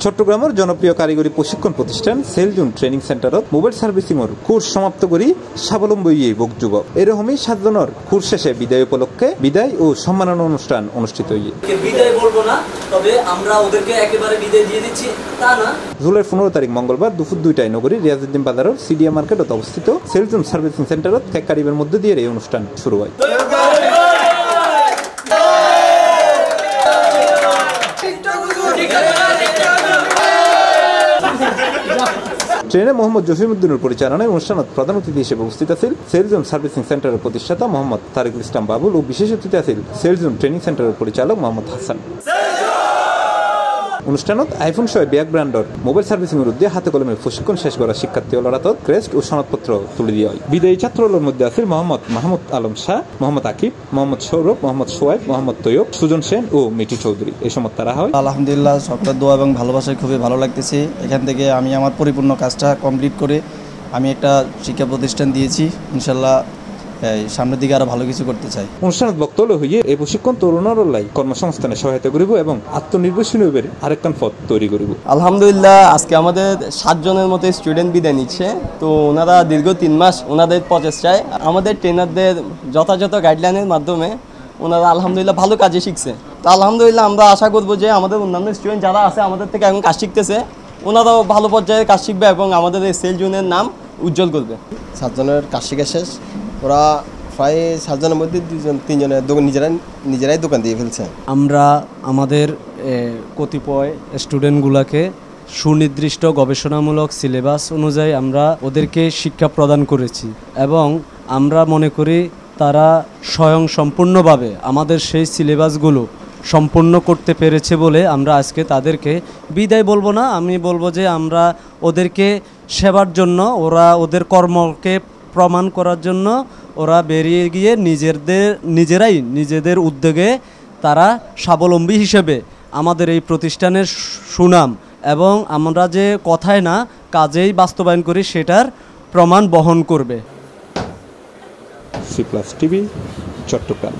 চট্টগ্রামের জনপ্রিয় কারিগরি প্রশিক্ষণ প্রতিষ্ঠান সেলজুন ট্রেনিং সেন্টারত মোবাইল সার্ভিসিংর কোর্স সমাপ্ত করি স্বাবলম্বী যুবক যুবক এরকমই 7 জনের কোর্স শেষে বিদায় উপলক্ষে বিদায় ও সম্মাননা অনুষ্ঠান অনুষ্ঠিত হয়ে বিদায় বলবো না, তবে আমরা ওদেরকে একেবারে বিদায় দিয়ে দিচ্ছি তা না। জুলাই 15 তারিখ মঙ্গলবার দুপুর 2টায় নগরী রিয়াজউদ্দিন বাজারের সিডিএ মার্কেটত অবস্থিত সেলজুন সার্ভিসিং সেন্টারত কেক কাটিংয়ের মধ্যে দিয়ে এই অনুষ্ঠান শুরু হয়। ট্রেনে মোহাম্মদ জসিমউদ্দিনের পরিচালনায় অনুষ্ঠানত প্রধান অতিথি হিসেবে উপস্থিত আছেন সেলজুন সার্ভিসিং সেন্টারের প্রতিষ্ঠাতা মোহাম্মদ তারিকুল ইসলাম বাবুল ও বিশেষ অতিথি আছেন সেলজুন ট্রেনিং সেন্টারের পরিচালক মোহাম্মদ হাসান। অনুষ্ঠানত আইফোন সহ ব্যাগ ব্র্যান্ডর মোবাইল সার্ভিসিং বিরুদ্ধে হাতে কলমে প্রশিক্ষণ শেষ করা শিক্ষার্থী লড়াতত ক্রেস্ট ও সনদপত্র তুলে দেওয়া হয়। বিদায়ী ছাত্রদের মধ্যে আছেন মোহাম্মদ মাহমুদ আলম শাহ, মোহাম্মদ আকিব, মোহাম্মদ সৌরভ, মোহাম্মদ সোয়াইব, মোহাম্মদ তৈয়ব, সুজন সেন ও মিটি চৌধুরী। এই সময় তারা হয় আলহামদুলিল্লাহ সবটা দোয়া এবং ভালোবাসায় খুবই ভালো লাগতেছে। এখান থেকে আমি আমার পরিপূর্ণ কাজটা কমপ্লিট করে আমি একটা শিক্ষা প্রতিষ্ঠান দিয়েছি। ইনশাল্লাহ সামনের দিকে আরো ভালো কিছু করতে চাই। অনুষ্ঠানত বক্তব্য হইয়ে এই প্রশিক্ষণ তরুণের কর্মসংস্থানে সহায়তা করিব এবং আত্মনির্ভরশীল হইবে আরেকখান পথ তৈরি করিব। আলহামদুলিল্লাহ আজকে আমাদের 7 জনের মতো স্টুডেন্ট বিদায় নিচ্ছে। তো ওনারা দীর্ঘ 3 মাস ওনাদের প্রচেষ্টায় আমাদের ট্রেনারদের যথাযথ গাইডলাইনের মাধ্যমে ওনারা আলহামদুলিল্লাহ ভালো কাজে শিখছে। তো আলহামদুলিল্লাহ আমরা আশা করবো যে আমাদের অন্যান্য স্টুডেন্ট যারা আছে আমাদের থেকে এখন কাজ শিখতেছে ওনারাও ভালো পর্যায়ে কাজ শিখবে এবং আমাদের এই সেলজুনের নাম উজ্জ্বল করবে। 7 জনের কাজ শিখা শেষ, ওরা প্রায় 7 জনের মধ্যে 2-3 জনের নিজেরাই দোকান দিয়ে ফেলছে। আমরা আমাদের কতিপয় স্টুডেন্টগুলোকে সুনির্দিষ্ট গবেষণামূলক সিলেবাস অনুযায়ী আমরা ওদেরকে শিক্ষা প্রদান করেছি এবং আমরা মনে করি তারা স্বয়ংসম্পূর্ণভাবে আমাদের সেই সিলেবাসগুলো সম্পূর্ণ করতে পেরেছে বলে আমরা আজকে তাদেরকে বিদায় বলবো না, আমি বলবো যে আমরা ওদেরকে সেবার জন্য ওরা ওদের কর্মকে প্রমাণ করার জন্য ওরা বেরিয়ে গিয়ে নিজেদের উদ্যোগে তারা স্বাবলম্বী হিসেবে আমাদের এই প্রতিষ্ঠানের সুনাম এবং আমরা যে কথায় না কাজেই বাস্তবায়ন করি সেটার প্রমাণ বহন করবে। C+ TV, Chittagong.